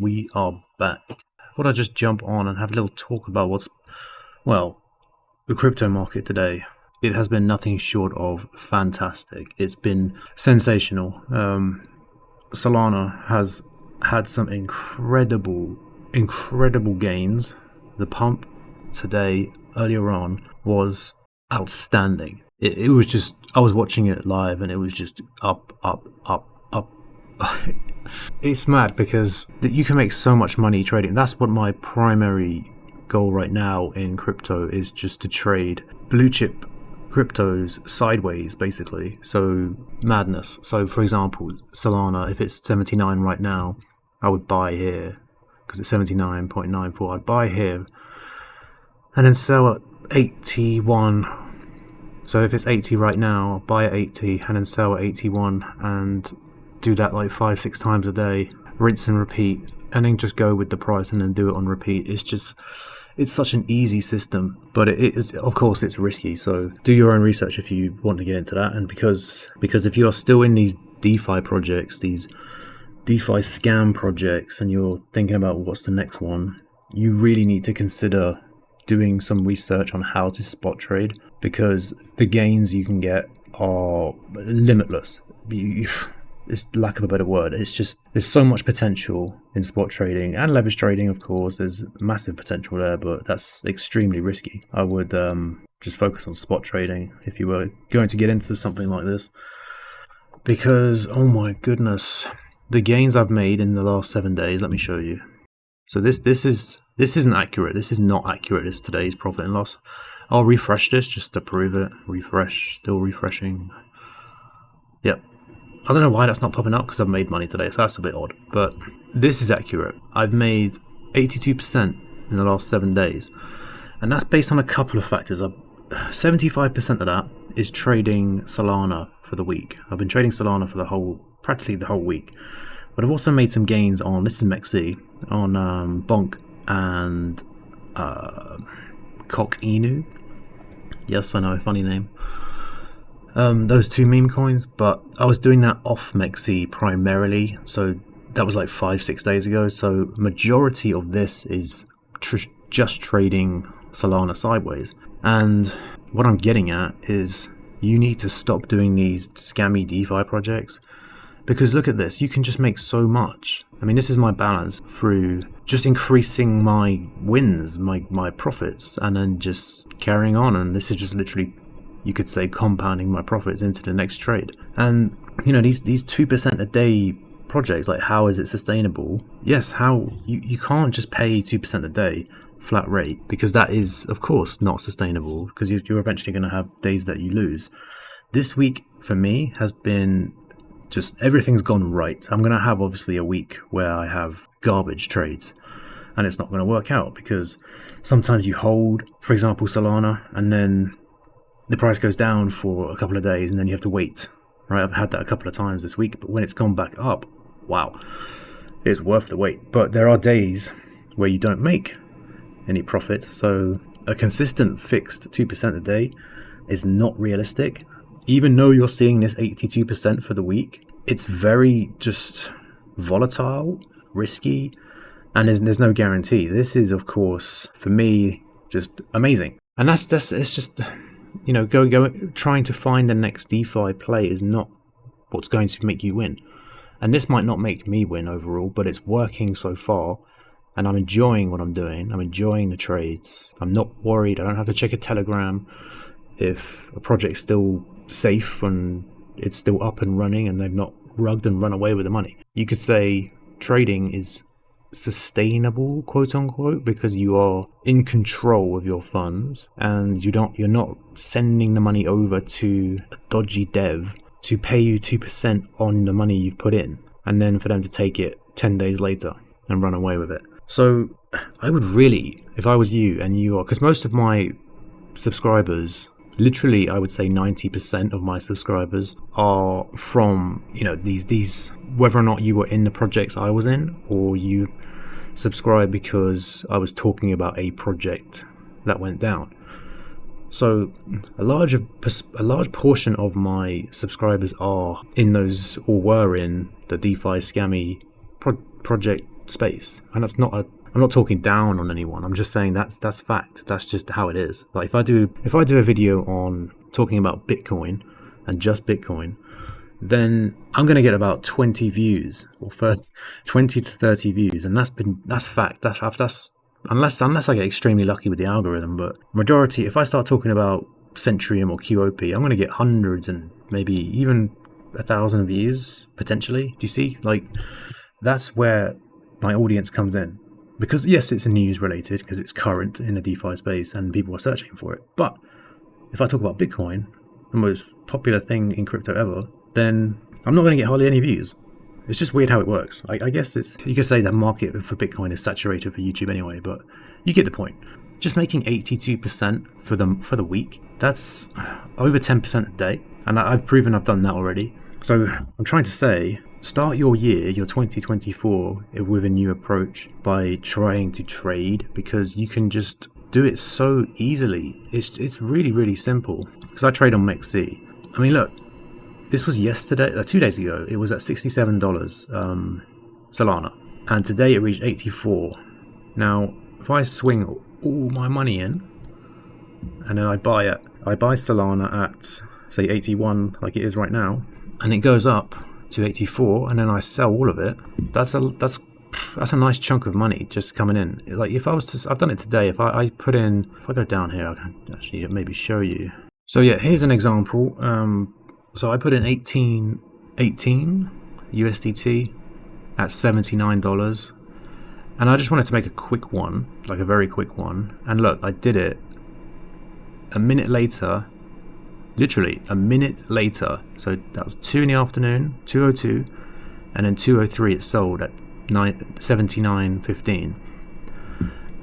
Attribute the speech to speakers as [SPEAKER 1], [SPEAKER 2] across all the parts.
[SPEAKER 1] we are back. I thought I'd just jump on and have a little talk about the crypto market today. It has been nothing short of fantastic. It's been sensational. Solana has had some incredible gains. The pump today, earlier on, was outstanding. It was just, I was watching it live and it was just up. It's mad because you can make so much money trading. That's what my primary goal right now in crypto is, just to trade blue chip cryptos sideways, basically. So madness. So for example, Solana, if it's 79 right now, I would buy here because it's 79.94. I'd buy here and then sell at 81. So if it's 80 right now, I'll buy at 80 and then sell at 81 and do that like 5-6 times a day, rinse and repeat, and then just go with the price and then do it on repeat. It's such an easy system, but it is, of course, it's risky. So do your own research if you want to get into that. And because if you are still in these DeFi projects, these DeFi scam projects, and you're thinking about what's the next one, you really need to consider doing some research on how to spot trade, because the gains you can get are limitless. It's lack of a better word. It's just, there's so much potential in spot trading and leverage trading, of course. There's massive potential there, but that's extremely risky. I would just focus on spot trading if you were going to get into something like this, because oh my goodness, the gains I've made in the last 7 days. Let me show you. So this isn't accurate. This is not accurate. It's today's profit and loss. I'll refresh this just to prove it. Refresh, still refreshing. Yep. I don't know why that's not popping up, because I've made money today, so that's a bit odd. But this is accurate. I've made 82% in the last 7 days. And that's based on a couple of factors. 75% of that is trading Solana for the week. I've been trading Solana for practically the whole week. But I've also made some gains on, this is MEXC, on Bonk and Cock Inu. Yes, I know, funny name. Those two meme coins, but I was doing that off MEXC primarily, so that was like 5-6 days ago. So majority of this is just trading Solana sideways. And what I'm getting at is, you need to stop doing these scammy DeFi projects, because look at this, you can just make so much. I mean, this is my balance through just increasing my wins, my profits, and then just carrying on. And this is just literally, you could say, compounding my profits into the next trade. And you know, these 2% a day projects, like, how is it sustainable? Yes, how you can't just pay 2% a day flat rate, because that is, of course, not sustainable, because you're eventually going to have days that you lose. This week for me has been just, everything's gone right. I'm going to have obviously a week where I have garbage trades, and it's not going to work out, because sometimes you hold, for example, Solana, and then the price goes down for a couple of days and then you have to wait, right? I've had that a couple of times this week, but when it's gone back up, wow, it's worth the wait. But there are days where you don't make any profit, so a consistent fixed 2% a day is not realistic. Even though you're seeing this 82% for the week, it's very just volatile, risky, and there's no guarantee. This is, of course, for me, just amazing. And it's just, you know, trying to find the next DeFi play is not what's going to make you win. And this might not make me win overall, but it's working so far, and I'm enjoying what I'm doing. I'm enjoying the trades. I'm not worried. I don't have to check a Telegram if a project's still safe and it's still up and running and they've not rugged and run away with the money. You could say trading is sustainable, quote unquote, because you are in control of your funds, and you're not sending the money over to a dodgy dev to pay you 2% on the money you've put in, and then for them to take it 10 days later and run away with it. So I would really, if I was you, and you are, because most of my subscribers, literally I would say 90% of my subscribers are from, you know, these whether or not you were in the projects I was in, or you subscribe because I was talking about a project that went down. So a large portion of my subscribers are in those, or were in, the DeFi scammy project space, and that's not a. I'm not talking down on anyone. I'm just saying that's fact. That's just how it is. Like if I do a video on talking about Bitcoin and just Bitcoin, then I'm going to get about 20 views or 20 to 30 views, and that's fact. That's unless I get extremely lucky with the algorithm. But majority, if I start talking about Centrium or QOP, I'm going to get hundreds and maybe even 1,000 views potentially. Do you see? Like that's where my audience comes in. Because yes, it's news related because it's current in the DeFi space and people are searching for it. But if I talk about Bitcoin, the most popular thing in crypto ever, then I'm not going to get hardly any views. It's just weird how it works. I guess you could say the market for Bitcoin is saturated for YouTube anyway, but you get the point. Just making 82% for the week, that's over 10% a day. And I've proven I've done that already. So I'm trying to say, start your year, your 2024, with a new approach by trying to trade, because you can just do it so easily. It's really, really simple. Because I trade on MEXC. I mean, look, this was yesterday, 2 days ago, it was at $67 Solana. And today it reached 84. Now, if I swing all my money in, and then I buy Solana at, say, 81, like it is right now, and it goes up to 84, and then I sell all of it, that's a nice chunk of money just coming in. Like if I've done it today, if I go down here, I can actually maybe show you. So yeah, here's an example. So I put in 18 USDT at $79, and I just wanted to make a quick one, like a very quick one. And look, I did it a minute later. Literally a minute later, so that was 2 in the afternoon, 2:02, and then 2:03 it sold at 79.15,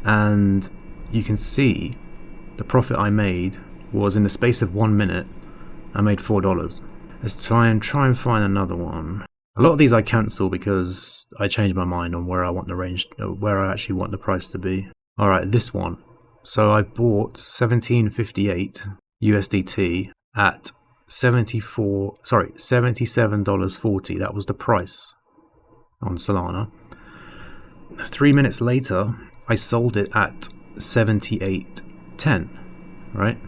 [SPEAKER 1] and you can see the profit I made was in the space of 1 minute. I made $4. Let's try and find another one. A lot of these I cancel because I changed my mind on where I want the range, where I actually want the price to be. All right, this one. So I bought 17.58 USDT. At $77.40. That was the price on Solana. 3 minutes later, I sold it at 78.10, right?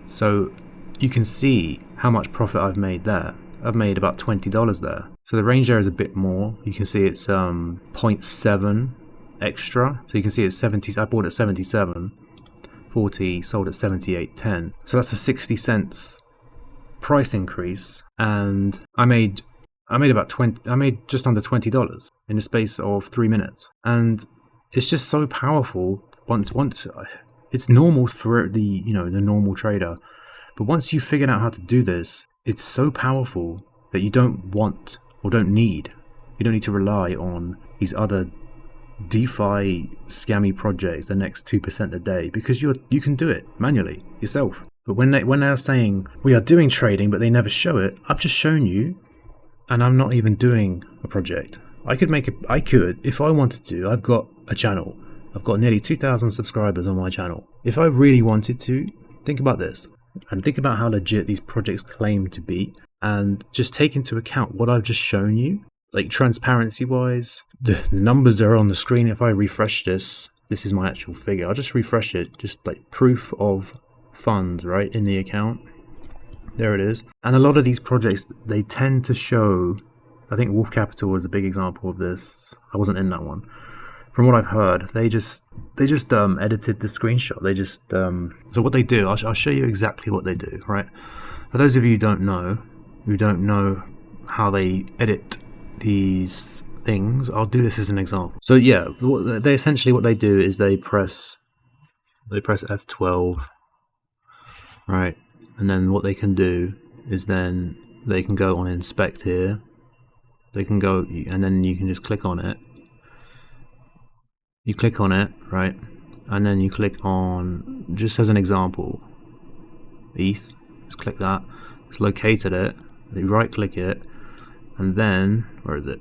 [SPEAKER 1] So you can see how much profit I've made there. I've made about $20 there. So the range there is a bit more. You can see it's 0.7 extra. So you can see it's 70. I bought it at 77.40, sold at 78.10. So that's a 60 cents price increase, and I made just under $20 in the space of 3 minutes. And it's just so powerful. Once it's normal for the normal trader, but once you've figured out how to do this, it's so powerful that you don't need to rely on these other DeFi scammy projects the next 2% a day, because you can do it manually yourself. But when they're saying we are doing trading but they never show it, I've just shown you, and I'm not even doing a project. I could if I wanted to. I've got a channel. I've got nearly 2,000 subscribers on my channel. If I really wanted to, think about this and think about how legit these projects claim to be, and just take into account what I've just shown you. Like transparency wise, the numbers are on the screen. If I refresh this is my actual figure. I'll just refresh it, just like proof of funds, right, in the account. There it is. And a lot of these projects, they tend to show, I think Wolf Capital is a big example of this. I wasn't in that one. From what I've heard, they just edited the screenshot. They just so what they do, I'll show you exactly what they do, right? For those of you who don't know how they edit these things, I'll do this as an example. So yeah, what they do is they press F12, right? And then what they can do is then they can go on inspect here. They can go, and then you can just click on it. You click on it, right? And then you click on, just as an example, ETH. Just click that. It's located it. You right click it, and then where is it?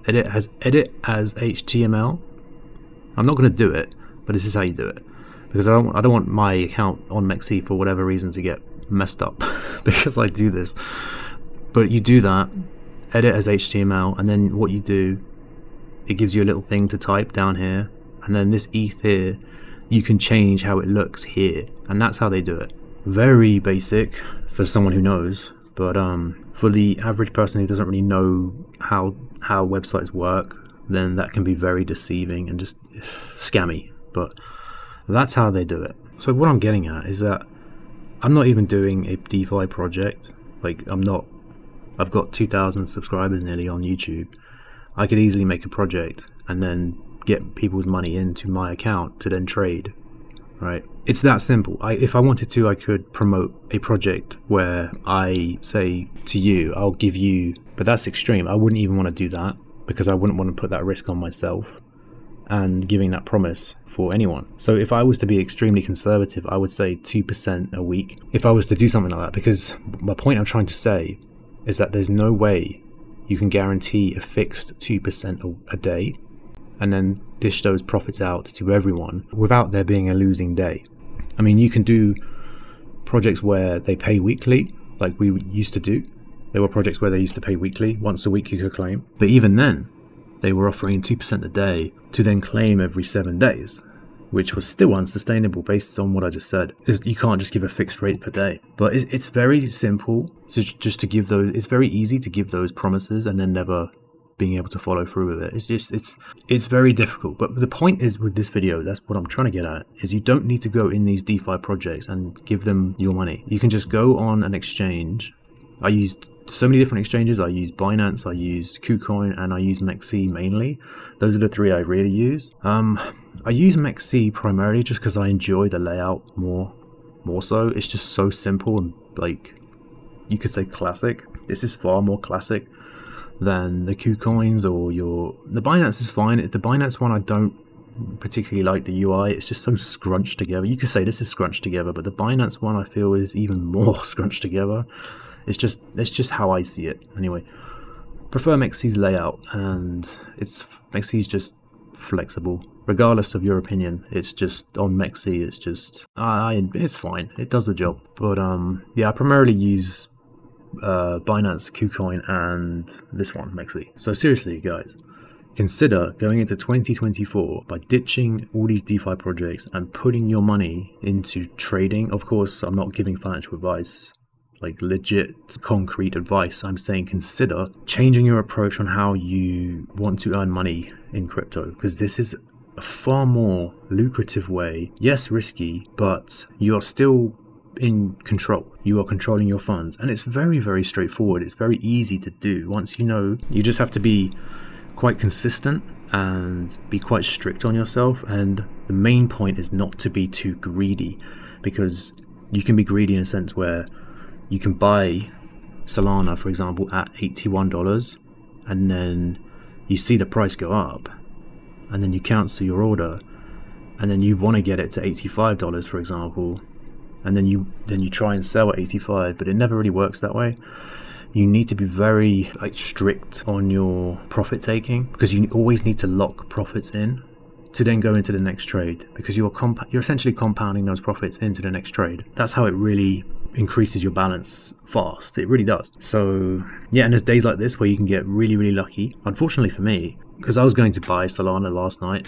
[SPEAKER 1] Edit as HTML. I'm not going to do it, but this is how you do it, because I don't want my account on MEXC for whatever reason to get messed up because I do this. But you do that, edit as HTML, and then what you do it gives you a little thing to type down here, and then this ETH here, you can change how it looks here, and that's how they do it. Very basic for someone who knows, but for the average person who doesn't really know how websites work, then that can be very deceiving and just scammy. But that's how they do it. So what I'm getting at is that I'm not even doing a DeFi project. Like, I've got 2,000 subscribers nearly on YouTube. I could easily make a project and then get people's money into my account to then trade, right? It's that simple. If I wanted to, I could promote a project where I say to you, I'll give you, but that's extreme. I wouldn't even want to do that because I wouldn't want to put that risk on myself and giving that promise for anyone. So if I was to be extremely conservative, I would say 2% a week if I was to do something like that, because my point I'm trying to say is that there's no way you can guarantee a fixed 2% a day and then dish those profits out to everyone without there being a losing day. I mean, you can do projects where they pay weekly, like we used to do. There were projects where they used to pay weekly, once a week you could claim. But even then, they were offering 2% a day to then claim every 7 days, which was still unsustainable based on what I just said. You can't just give a fixed rate per day. But it's very simple just to give those, it's very easy to give those promises and then never being able to follow through with it. It's very difficult. But the point is with this video, that's what I'm trying to get at, is you don't need to go in these DeFi projects and give them your money. You can just go on an exchange. I used so many different exchanges. I used Binance, I used KuCoin, and I used MEXC mainly. Those are the three I really use. I use MEXC primarily just because I enjoy the layout more so. It's just so simple and, like, you could say classic. This is far more classic than the KuCoins or the Binance is fine. The Binance one, I don't particularly like the UI. It's just so scrunched together. You could say this is scrunched together, but the Binance one I feel is even more scrunched together. It's just how I see it. Anyway, prefer MEXC's layout, and MEXC's just flexible. Regardless of your opinion, it's just on MEXC. It's just it's fine. It does the job. But yeah, I primarily use Binance, KuCoin, and this one, MEXC. So seriously, guys, consider going into 2024 by ditching all these DeFi projects and putting your money into trading. Of course, I'm not giving financial advice, like legit concrete advice. I'm saying consider changing your approach on how you want to earn money in crypto, because this is a far more lucrative way. Yes, risky, but you are still in control. You are controlling your funds, and it's very, very straightforward. It's very easy to do. Once you know, you just have to be quite consistent and be quite strict on yourself. And the main point is not to be too greedy, because you can be greedy in a sense where you can buy Solana, for example, at $81, and then you see the price go up, and then you cancel your order, and then you want to get it to $85, for example, and then you try and sell at 85, but it never really works that way. You need to be very strict on your profit taking, because you always need to lock profits in to then go into the next trade, because you're essentially compounding those profits into the next trade. That's how it really increases your balance fast. It really does. So yeah, and there's days like this where you can get really, really lucky. Unfortunately for me, because I was going to buy Solana last night,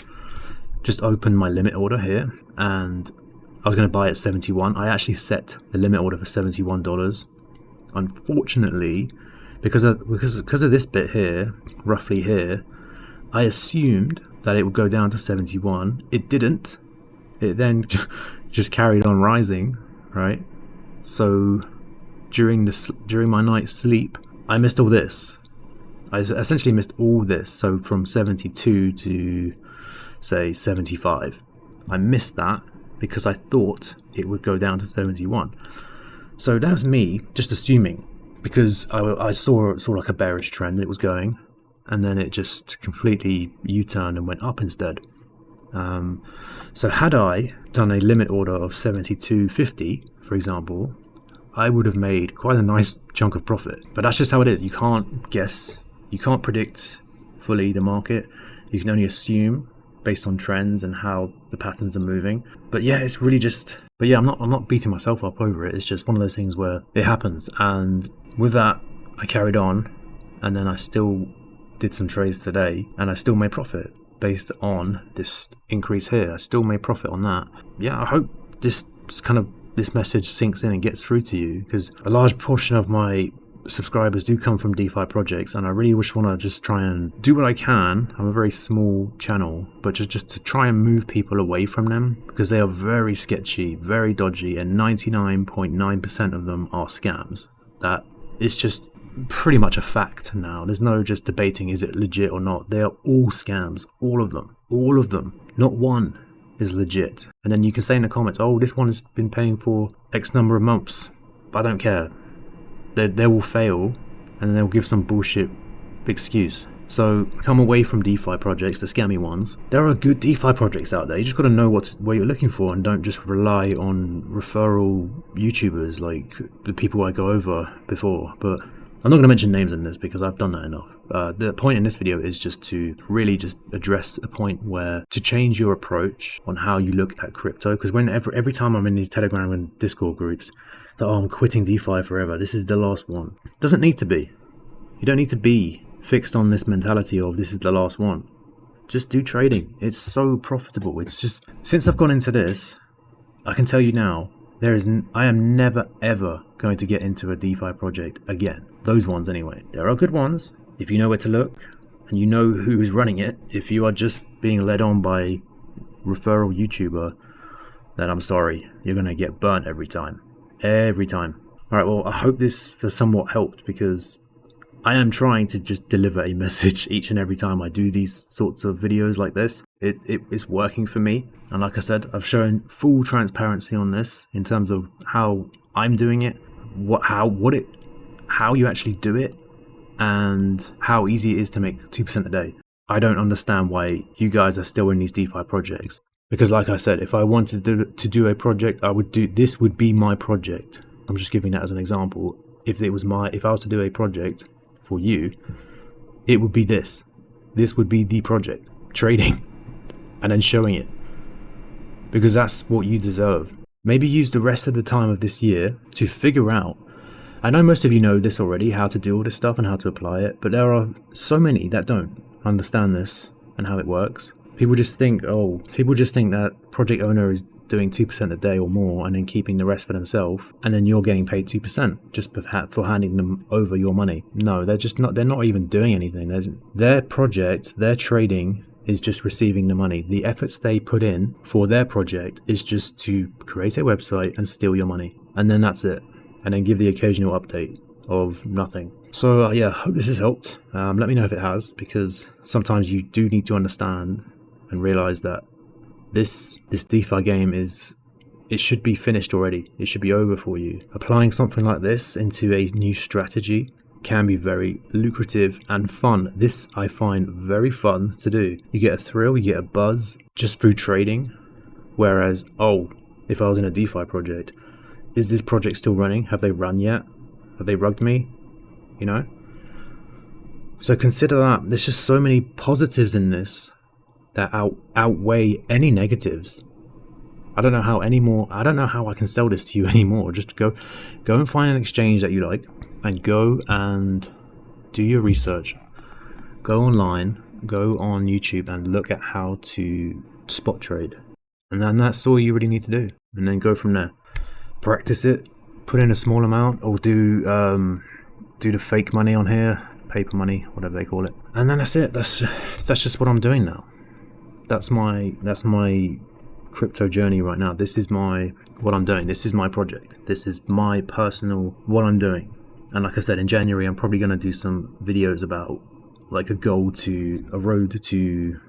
[SPEAKER 1] just opened my limit order here, and I was going to buy at 71. I actually set the limit order for $71. Unfortunately, because of this bit here, roughly here, I assumed that it would go down to 71. It didn't. It then just carried on rising, right? So during my night's sleep, I missed all this. I essentially missed all this. So from 72 to say 75, I missed that because I thought it would go down to 71. So that was me just assuming, because I saw like a bearish trend that it was going, and then it just completely U-turned and went up instead. So had I done a limit order of 72.50, for example, I would have made quite a nice chunk of profit. But that's just how it is. You can't guess. You can't predict fully the market. You can only assume based on trends and how the patterns are moving. But yeah, it's really just... But yeah, I'm not beating myself up over it. It's just one of those things where it happens. And with that, I carried on. And then I still did some trades today and I still made profit based on this increase here. I still made profit on that. Yeah, I hope this message sinks in and gets through to you, because a large portion of my subscribers do come from DeFi projects, and I really want to just try and do what I can. I'm a very small channel, but just to try and move people away from them, because they are very sketchy, very dodgy, and 99.9% of them are scams. That is just pretty much a fact now. There's no just debating is it legit or not. They are all scams, all of them. Not one is legit. And then you can say in the comments, oh, this one has been paying for X number of months, but I don't care. They will fail, and then they'll give some bullshit excuse. So come away from DeFi projects, the scammy ones. There are good DeFi projects out there. You just got to know what you're looking for, and don't just rely on referral YouTubers like the people I go over before. But I'm not going to mention names in this because I've done that enough. The point in this video is just to really just address a point where to change your approach on how you look at crypto. Because every time I'm in these Telegram and Discord groups, that, oh, I'm quitting DeFi forever, this is the last one. It doesn't need to be. You don't need to be fixed on this mentality of this is the last one. Just do trading. It's so profitable. It's just, since I've gone into this, I can tell you now, I am never ever going to get into a DeFi project again. Those ones anyway. There are good ones if you know where to look and you know who's running it. If you are just being led on by referral YouTuber, then I'm sorry, you're going to get burnt every time. Alright, well, I hope this has somewhat helped, because I am trying to just deliver a message each and every time I do these sorts of videos like this. It's working for me, and like I said, I've shown full transparency on this in terms of how I'm doing it, how you actually do it, and how easy it is to make 2% a day. I don't understand why you guys are still in these DeFi projects, because like I said, if I wanted to do a project, this would be my project. I'm just giving that as an example. If I was to do a project for you, it would be this. This would be the project, trading, and then showing it, because that's what you deserve. Maybe use the rest of the time of this year to figure out, I know most of you know this already, how to do all this stuff and how to apply it, but there are so many that don't understand this and how it works. People just think that project owner is doing 2% a day or more and then keeping the rest for themselves, and then you're getting paid 2% just for handing them over your money. No, they're not even doing anything. Their project, their trading is just receiving the money. The efforts they put in for their project is just to create a website and steal your money, and then that's it, and then give the occasional update of nothing. So yeah, hope this has helped. Let me know if it has, because sometimes you do need to understand and realize that this DeFi game it should be finished already. It should be over for you. Applying something like this into a new strategy can be very lucrative and fun. This I find very fun to do. You get a thrill, you get a buzz just through trading. Whereas, if I was in a DeFi project, is this project still running? Have they run yet? Have they rugged me? You know? So consider that. There's just so many positives in this that outweigh any negatives. I don't know how I can sell this to you anymore. Just go and find an exchange that you like, and go and do your research. Go online, go on YouTube and look at how to spot trade. And then that's all you really need to do. And then go from there. Practice it, put in a small amount, or do the fake money on here, paper money, whatever they call it. And then that's it. That's just what I'm doing now. That's my crypto journey right now. This is what I'm doing. This is my project. This is my personal what I'm doing. And like I said, in January I'm probably going to do some videos about like a road to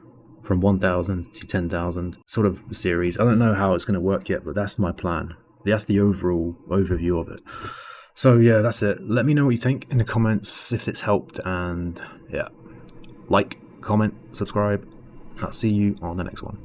[SPEAKER 1] from 1,000 to 10,000 sort of series. I don't know how it's going to work yet, but that's my plan. That's the overall overview of it. So yeah, that's it. Let me know what you think in the comments if it's helped, and yeah, like, comment, subscribe. I'll see you on the next one.